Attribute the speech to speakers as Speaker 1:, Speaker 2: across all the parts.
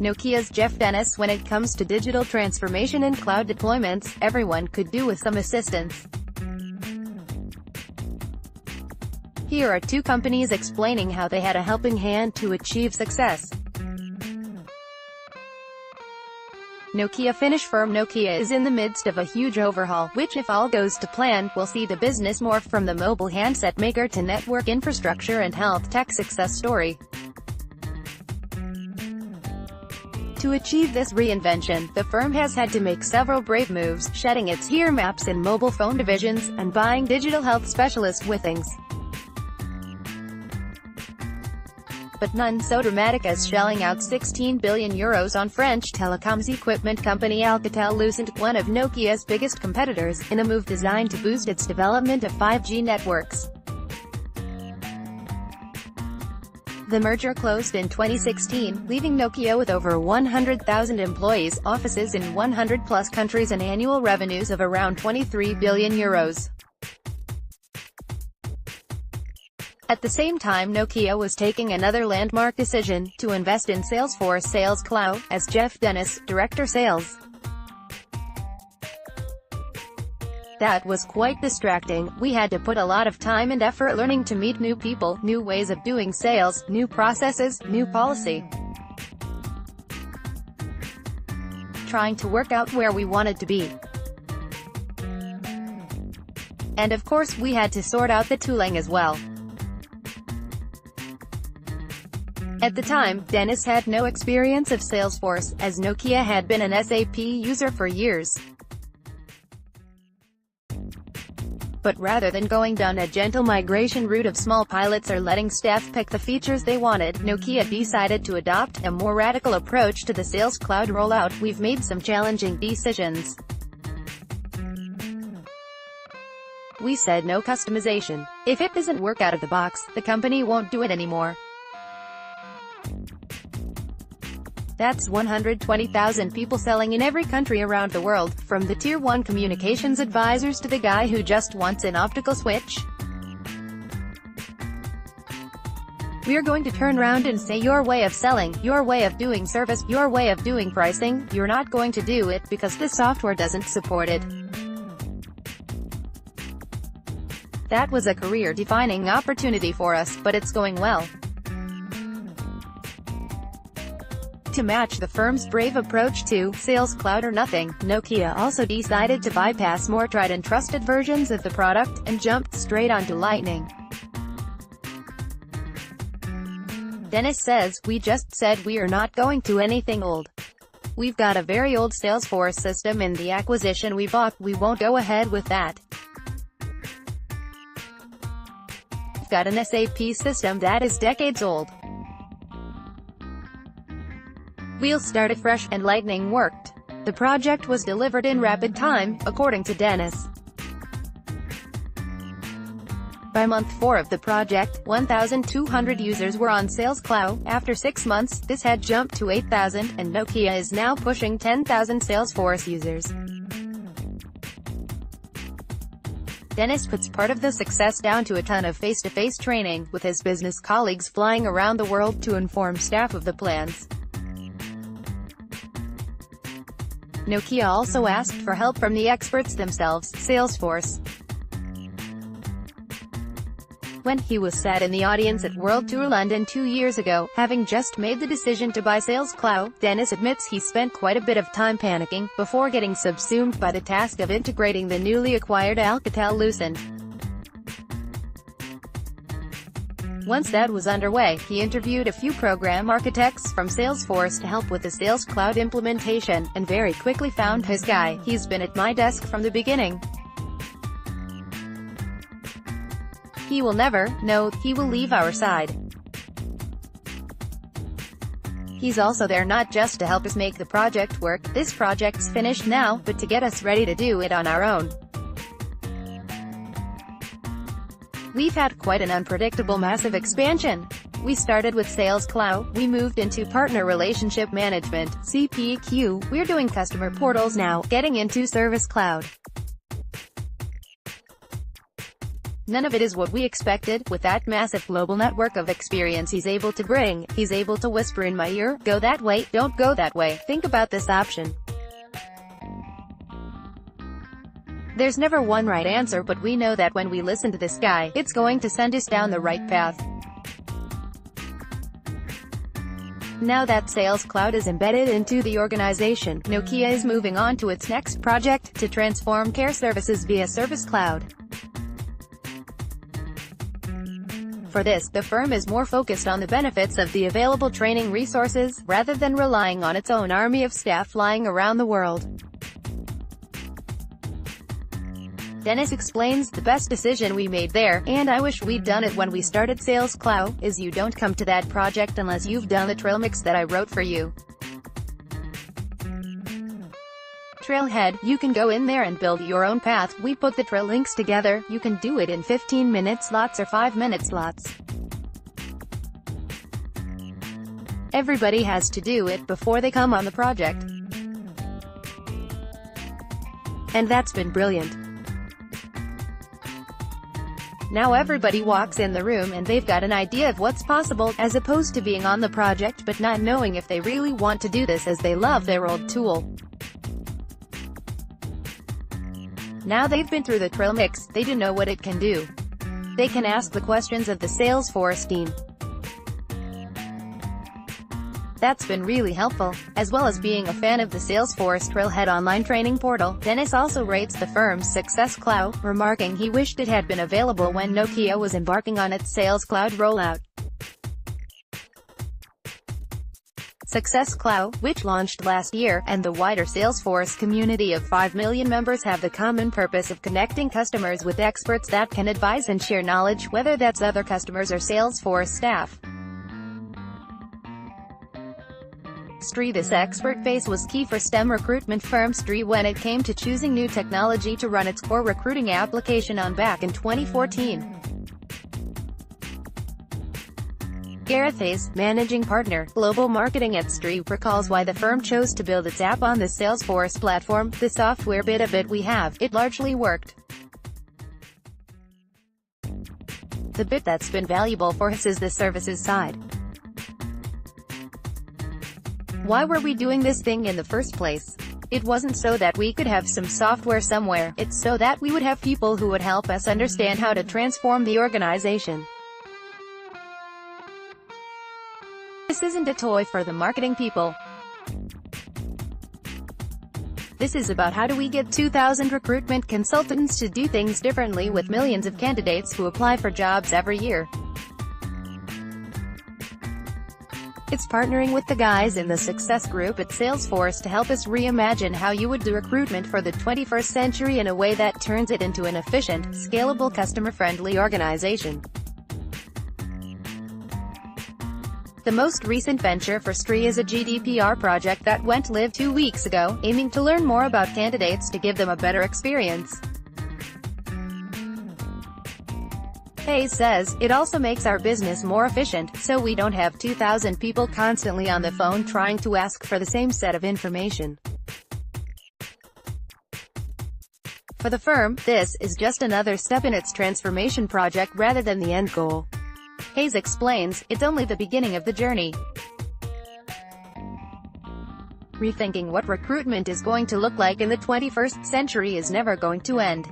Speaker 1: Nokia's Geoff Dennis. When it comes to digital transformation and cloud deployments, everyone could do with some assistance. Here are two companies explaining how they had a helping hand to achieve success. Nokia Finnish firm Nokia is in the midst of a huge overhaul, which if all goes to plan, will see the business morph from the mobile handset maker to network infrastructure and health tech success story. To achieve this reinvention, the firm has had to make several brave moves, shedding its ear maps and mobile phone divisions, and buying digital health specialist withings. But none so dramatic as shelling out €16 billion on French telecoms equipment company Alcatel-Lucent, one of Nokia's biggest competitors, in a move designed to boost its development of 5G networks. The merger closed in 2016, leaving Nokia with over 100,000 employees, offices in 100-plus countries and annual revenues of around €23 billion. At the same time, Nokia was taking another landmark decision, to invest in Salesforce Sales Cloud, as Geoff Dennis, Director Sales. That was quite distracting. We had to put a lot of time and effort learning to meet new people, new ways of doing sales, new processes, new policy. Trying to work out where we wanted to be. And of course we had to sort out the tooling as well. At the time, Dennis had no experience of Salesforce, as Nokia had been an SAP user for years. But rather than going down a gentle migration route of small pilots or letting staff pick the features they wanted, Nokia decided to adopt a more radical approach to the Sales Cloud rollout. We've made some challenging decisions. We said no customization. If it doesn't work out of the box, the company won't do it anymore. That's 120,000 people selling in every country around the world, from the Tier 1 communications advisors to the guy who just wants an optical switch. We're going to turn around and say your way of selling, your way of doing service, your way of doing pricing, you're not going to do it because the software doesn't support it. That was a career-defining opportunity for us, but it's going well. To match the firm's brave approach to Sales Cloud or nothing, Nokia also decided to bypass more tried and trusted versions of the product, and jumped straight onto Lightning. Dennis says, "We just said we are not going to anything old. We've got a very old Salesforce system in the acquisition we bought, we won't go ahead with that. We've got an SAP system that is decades old. We'll start afresh," and Lightning worked. The project was delivered in rapid time, according to Dennis. By month 4 of the project, 1,200 users were on Sales Cloud. After 6 months, this had jumped to 8,000, and Nokia is now pushing 10,000 Salesforce users. Dennis puts part of the success down to a ton of face-to-face training, with his business colleagues flying around the world to inform staff of the plans. Nokia also asked for help from the experts themselves, Salesforce. When he was sat in the audience at World Tour London 2 years ago, having just made the decision to buy Sales Cloud, Dennis admits he spent quite a bit of time panicking, before getting subsumed by the task of integrating the newly acquired Alcatel-Lucent. Once that was underway, he interviewed a few program architects from Salesforce to help with the Sales Cloud implementation, and very quickly found his guy. "He's been at my desk from the beginning. He will never, no, he will leave our side. He's also there not just to help us make the project work, this project's finished now, but to get us ready to do it on our own." We've had quite an unpredictable massive expansion. We started with Sales Cloud, we moved into Partner Relationship Management, CPQ, we're doing customer portals now, getting into Service Cloud. None of it is what we expected. With that massive global network of experience he's able to bring, he's able to whisper in my ear, go that way, don't go that way, think about this option. There's never one right answer, but we know that when we listen to this guy, it's going to send us down the right path. Now that Sales Cloud is embedded into the organization, Nokia is moving on to its next project, to transform care services via Service Cloud. For this, the firm is more focused on the benefits of the available training resources, rather than relying on its own army of staff flying around the world. Dennis explains, the best decision we made there, and I wish we'd done it when we started Sales Cloud, is you don't come to that project unless you've done the trail mix that I wrote for you. Trailhead, you can go in there and build your own path. We put the trail links together. You can do it in 15-minute slots or 5-minute slots. Everybody has to do it before they come on the project. And that's been brilliant. Now everybody walks in the room and they've got an idea of what's possible, as opposed to being on the project but not knowing if they really want to do this as they love their old tool. Now they've been through the trail mix, they do know what it can do. They can ask the questions of the Salesforce team. That's been really helpful. As well as being a fan of the Salesforce Trailhead online training portal, Dennis also rates the firm's Success Cloud, remarking he wished it had been available when Nokia was embarking on its Sales Cloud rollout. Success Cloud, which launched last year, and the wider Salesforce community of 5 million members have the common purpose of connecting customers with experts that can advise and share knowledge, whether that's other customers or Salesforce staff. SThree. This expert base was key for STEM recruitment firm SThree when it came to choosing new technology to run its core recruiting application on back in 2014. Gareth Hayes, managing partner, global marketing at SThree, recalls why the firm chose to build its app on the Salesforce platform. The software bit we have, it largely worked. The bit that's been valuable for us is the services side. Why were we doing this thing in the first place? It wasn't so that we could have some software somewhere, it's so that we would have people who would help us understand how to transform the organization. This isn't a toy for the marketing people. This is about how do we get 2,000 recruitment consultants to do things differently with millions of candidates who apply for jobs every year. It's partnering with the guys in the Success Group at Salesforce to help us reimagine how you would do recruitment for the 21st century in a way that turns it into an efficient, scalable, customer-friendly organization. The most recent venture for SThree is a GDPR project that went live 2 weeks ago, aiming to learn more about candidates to give them a better experience. Hayes says, it also makes our business more efficient, so we don't have 2,000 people constantly on the phone trying to ask for the same set of information. For the firm, this is just another step in its transformation project rather than the end goal. Hayes explains, it's only the beginning of the journey. Rethinking what recruitment is going to look like in the 21st century is never going to end.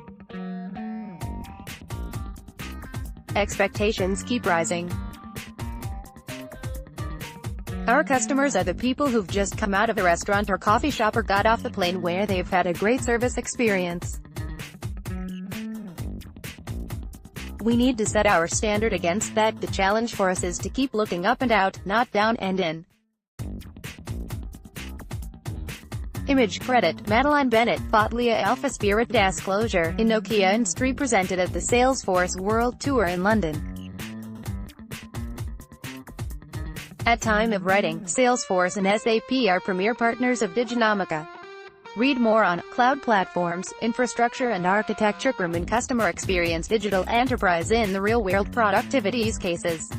Speaker 1: Expectations keep rising. Our customers are the people who've just come out of a restaurant or coffee shop or got off the plane where they've had a great service experience. We need to set our standard against that. The challenge for us is to keep looking up and out, not down and in. Image credit, Madeline Bennett, Fotlia Alpha Spirit Disclosure, in Nokia and SThree presented at the Salesforce World Tour in London. At time of writing, Salesforce and SAP are premier partners of Diginomica. Read more on Cloud Platforms, Infrastructure and Architecture, and Customer Experience Digital Enterprise in the Real World Productivity Use Cases.